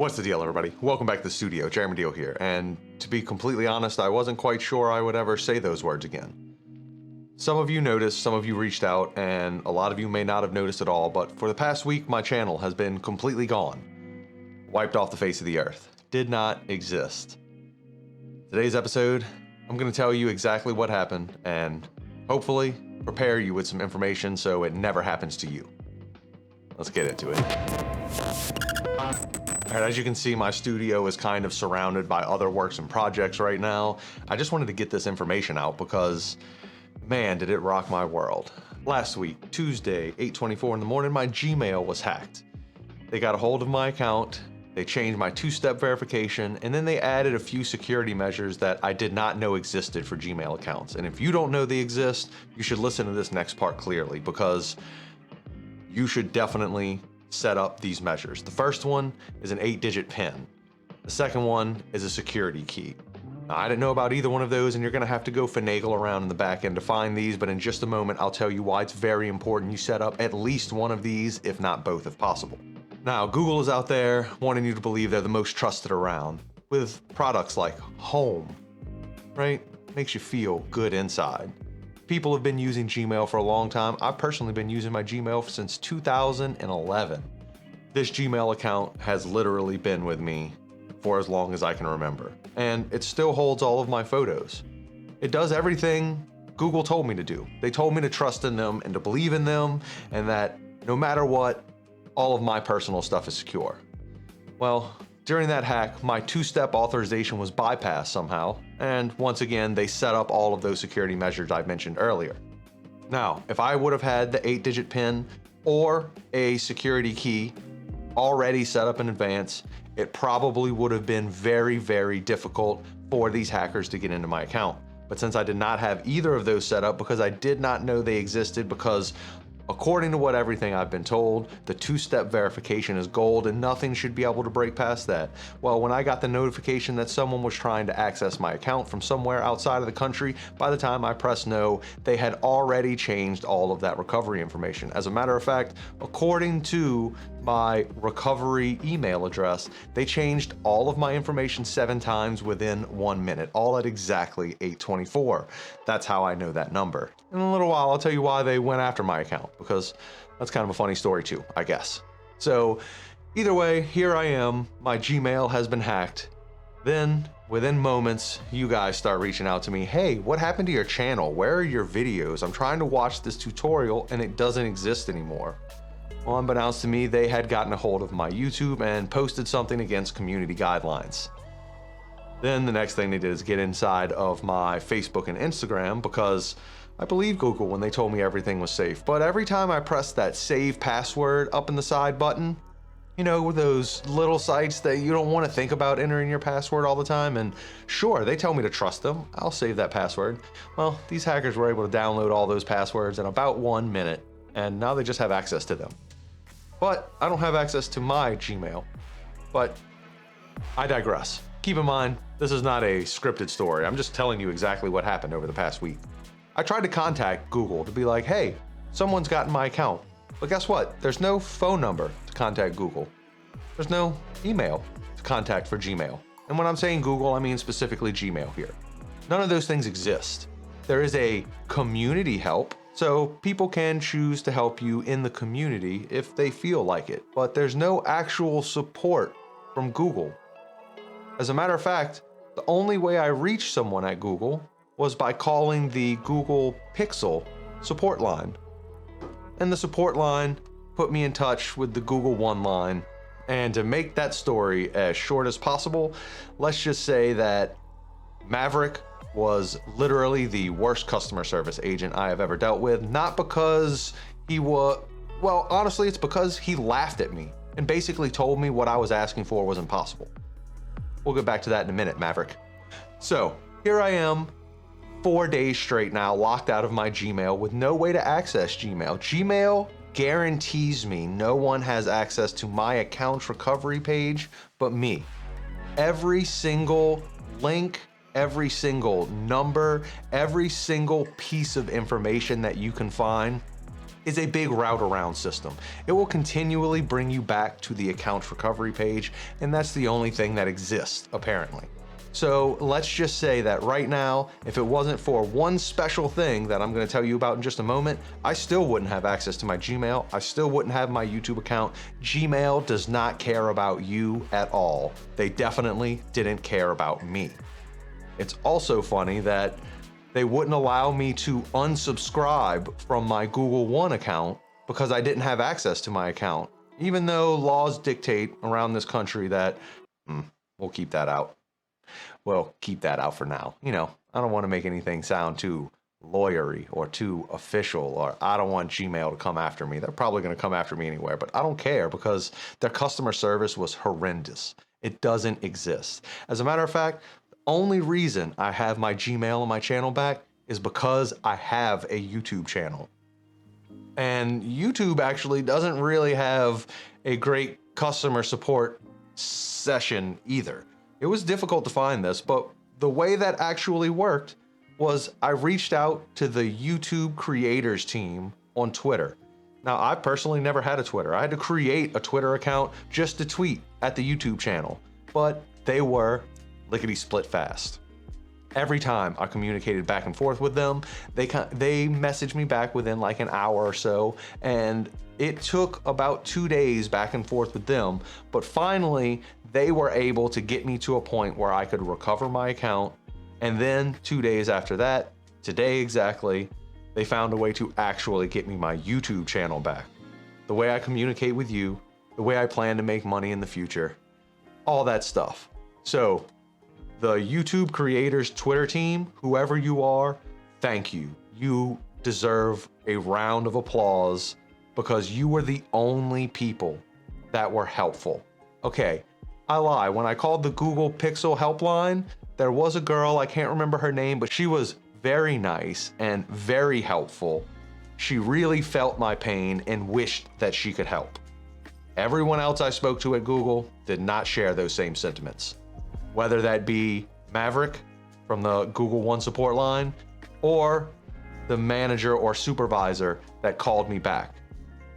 What's the deal, everybody? Welcome back to the studio. Jeremy Deal here. And to be completely honest, I wasn't quite sure I would ever say those words again. Some of you noticed, some of you reached out, and a lot of you may not have noticed at all, but for the past week, my channel has been completely gone. Wiped off the face of the earth. Did not exist. Today's episode, I'm going to tell you exactly what happened and hopefully prepare you with some information so it never happens to you. Let's get into it. All right, as you can see, my studio is kind of surrounded by other works and projects right now. I just wanted to get this information out because, man, did it rock my world. Last week, Tuesday, 8:24 in the morning, my Gmail was hacked. They got a hold of my account, they changed my two-step verification, and then they added a few security measures that I did not know existed for Gmail accounts. And if you don't know they exist, you should listen to this next part clearly because you should definitely set up these measures. The first one is an 8-digit PIN. The second one is a security key. Now, I didn't know about either one of those, and you're gonna have to go finagle around in the back end to find these, but in just a moment, I'll tell you why it's very important you set up at least one of these, if not both, if possible. Now, Google is out there wanting you to believe they're the most trusted around with products like Home, right? Makes you feel good inside. People have been using Gmail for a long time. I've personally been using my Gmail since 2011. This Gmail account has literally been with me for as long as I can remember. And it still holds all of my photos. It does everything Google told me to do. They told me to trust in them and to believe in them, and that no matter what, all of my personal stuff is secure. Well, during that hack, my two-step authorization was bypassed somehow, and once again, they set up all of those security measures I mentioned earlier. Now, if I would have had the 8-digit PIN or a security key already set up in advance, it probably would have been very, very difficult for these hackers to get into my account. But since I did not have either of those set up because I did not know they existed, because according to what everything I've been told, the two-step verification is gold and nothing should be able to break past that. Well, when I got the notification that someone was trying to access my account from somewhere outside of the country, by the time I pressed no, they had already changed all of that recovery information. As a matter of fact, according to my recovery email address, they changed all of my information 7 times within 1 minute, all at exactly 8:24. That's how I know that number. In a little while, I'll tell you why they went after my account, because that's kind of a funny story too, I guess. So either way, here I am, my Gmail has been hacked. Then within moments, you guys start reaching out to me. Hey, what happened to your channel? Where are your videos? I'm trying to watch this tutorial and it doesn't exist anymore. Well, unbeknownst to me, they had gotten a hold of my YouTube and posted something against community guidelines. Then the next thing they did is get inside of my Facebook and Instagram, because I believed Google when they told me everything was safe. But every time I pressed that save password up in the side button, you know, those little sites that you don't want to think about entering your password all the time, and sure, they tell me to trust them, I'll save that password. Well, these hackers were able to download all those passwords in about 1 minute, and now they just have access to them. But I don't have access to my Gmail. But I digress. Keep in mind, this is not a scripted story. I'm just telling you exactly what happened over the past week. I tried to contact Google to be like, hey, someone's gotten my account. But guess what? There's no phone number to contact Google. There's no email to contact for Gmail. And when I'm saying Google, I mean specifically Gmail here. None of those things exist. There is a community help, so people can choose to help you in the community if they feel like it, but there's no actual support from Google. As a matter of fact, the only way I reached someone at Google was by calling the Google Pixel support line. And the support line put me in touch with the Google One line. And to make that story as short as possible, let's just say that Maverick was literally the worst customer service agent I have ever dealt with. Not because he was, well, honestly, it's because he laughed at me and basically told me what I was asking for was impossible. We'll get back to that in a minute, Maverick. So here I am, 4 days straight now, locked out of my Gmail with no way to access Gmail. Gmail guarantees me no one has access to my account's recovery page but me. Every single link, every single number, every single piece of information that you can find is a big route around system. It will continually bring you back to the account recovery page, and that's the only thing that exists, apparently. So let's just say that right now, if it wasn't for one special thing that I'm going to tell you about in just a moment, I still wouldn't have access to my Gmail. I still wouldn't have my YouTube account. Gmail does not care about you at all. They definitely didn't care about me. It's also funny that they wouldn't allow me to unsubscribe from my Google One account because I didn't have access to my account, even though laws dictate around this country that we'll keep that out. Well, keep that out for now. You know, I don't want to make anything sound too lawyery or too official, or I don't want Gmail to come after me. They're probably going to come after me anywhere, but I don't care because their customer service was horrendous. It doesn't exist. As a matter of fact, the only reason I have my Gmail and my channel back is because I have a YouTube channel. And YouTube actually doesn't really have a great customer support session either. It was difficult to find this, but the way that actually worked was I reached out to the YouTube creators team on Twitter. Now, I personally never had a Twitter. I had to create a Twitter account just to tweet at the YouTube channel, but they were lickety-split fast. Every time I communicated back and forth with them, they messaged me back within like an hour or so, and it took about 2 days back and forth with them, but finally they were able to get me to a point where I could recover my account. And then 2 days after that, today exactly, they found a way to actually get me my YouTube channel back. The way I communicate with you, the way I plan to make money in the future, all that stuff. So the YouTube creators Twitter team, whoever you are, thank you. You deserve a round of applause because you were the only people that were helpful. Okay, I lie. When I called the Google Pixel helpline, there was a girl, I can't remember her name, but she was very nice and very helpful. She really felt my pain and wished that she could help. Everyone else I spoke to at Google did not share those same sentiments. Whether that be Maverick from the Google One support line or the manager or supervisor that called me back.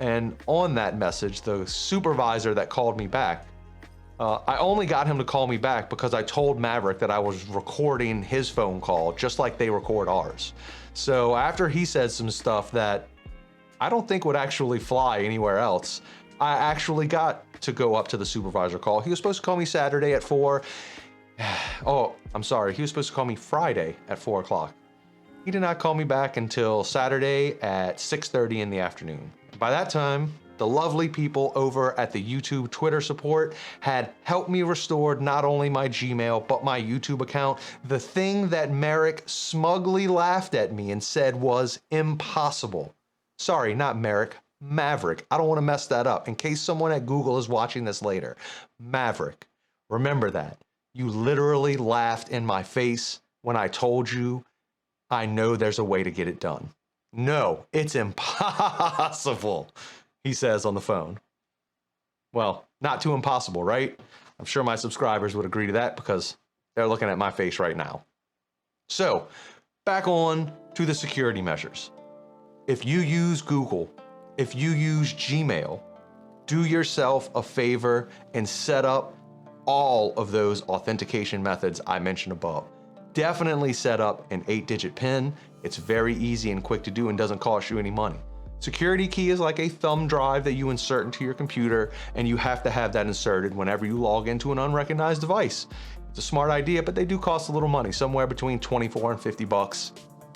And on that message, the supervisor that called me back, I only got him to call me back because I told Maverick that I was recording his phone call just like they record ours. So after he said some stuff that I don't think would actually fly anywhere else, I actually got to go up to the supervisor call. He was supposed to call me Saturday at 4. Oh, I'm sorry. He was supposed to call me Friday at 4 o'clock. He did not call me back until Saturday at 6:30 in the afternoon. By that time, the lovely people over at the YouTube Twitter support had helped me restore not only my Gmail, but my YouTube account. The thing that Merrick smugly laughed at me and said was impossible. Sorry, not Merrick, Maverick. I don't want to mess that up in case someone at Google is watching this later. Maverick, remember that. You literally laughed in my face when I told you I know there's a way to get it done. No, it's impossible, he says on the phone. Well, not too impossible, right? I'm sure my subscribers would agree to that because they're looking at my face right now. So, back on to the security measures. If you use Google, if you use Gmail, do yourself a favor and set up all of those authentication methods I mentioned above. Definitely set up an 8-digit PIN. It's very easy and quick to do and doesn't cost you any money. Security key is like a thumb drive that you insert into your computer, and you have to have that inserted whenever you log into an unrecognized device. It's a smart idea, but they do cost a little money, somewhere between 24 and 50 bucks.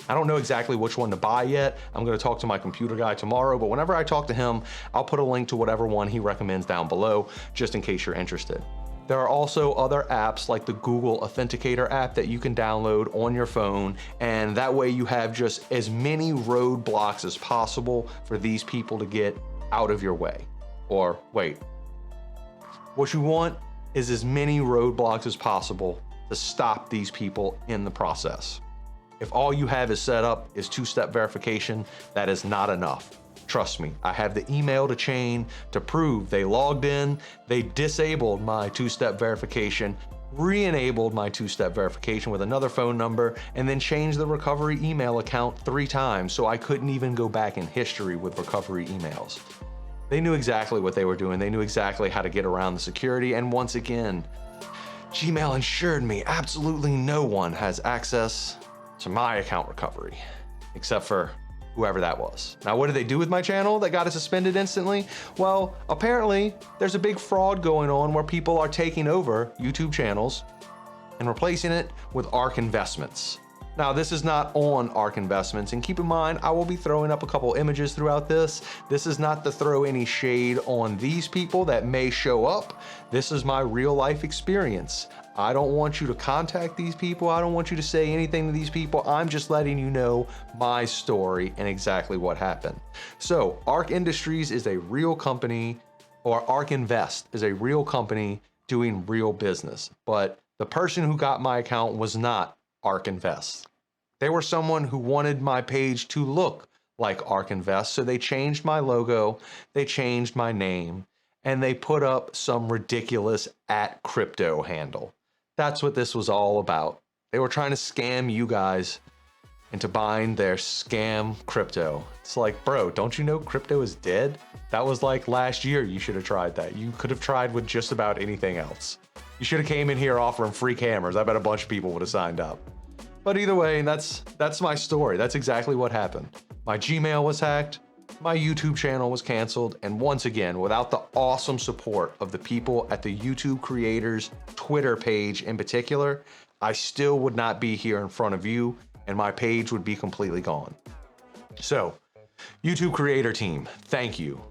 I don't know exactly which one to buy yet. I'm going to talk to my computer guy tomorrow, but whenever I talk to him, I'll put a link to whatever one he recommends down below, just in case you're interested. There are also other apps like the Google Authenticator app that you can download on your phone, and that way you have just as many roadblocks as possible for these people to get out of your way. Or wait, what you want is as many roadblocks as possible to stop these people in the process. If all you have is set up is two-step verification, that is not enough. Trust me, I have the email to chain to prove they logged in, they disabled my two-step verification, re-enabled my two-step verification with another phone number, and then changed the recovery email account 3 times so I couldn't even go back in history with recovery emails. They knew exactly what they were doing. They knew exactly how to get around the security, and once again, Gmail ensured me absolutely no one has access to my account recovery, except for whoever that was. Now, what did they do with my channel that got it suspended instantly? Well, apparently there's a big fraud going on where people are taking over YouTube channels and replacing it with ARK investments. Now, this is not on ARK investments, and keep in mind, I will be throwing up a couple images throughout this. This is not to throw any shade on these people that may show up. This is my real life experience. I don't want you to contact these people. I don't want you to say anything to these people. I'm just letting you know my story and exactly what happened. So ARK Industries is a real company, or ARK Invest is a real company doing real business. But the person who got my account was not ARK Invest. They were someone who wanted my page to look like ARK Invest, so they changed my logo, they changed my name, and they put up some ridiculous @crypto handle. That's what this was all about. They were trying to scam you guys into buying their scam crypto. It's like, bro, don't you know crypto is dead? That was like last year. You should have tried that. You could have tried with just about anything else. You should have came in here offering free cameras. I bet a bunch of people would have signed up. But either way, that's my story. That's exactly what happened. My Gmail was hacked, my YouTube channel was canceled, and once again, without the awesome support of the people at the YouTube creators Twitter page in particular, I still would not be here in front of you, and my page would be completely gone. So, YouTube creator team, thank you.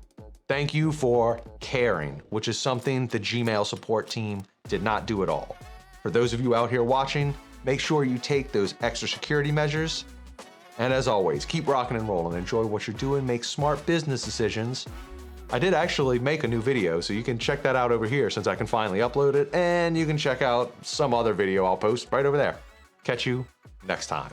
Thank you for caring, which is something the Gmail support team did not do at all. For those of you out here watching, make sure you take those extra security measures. And as always, keep rocking and rolling. Enjoy what you're doing. Make smart business decisions. I did actually make a new video, so you can check that out over here since I can finally upload it. And you can check out some other video I'll post right over there. Catch you next time.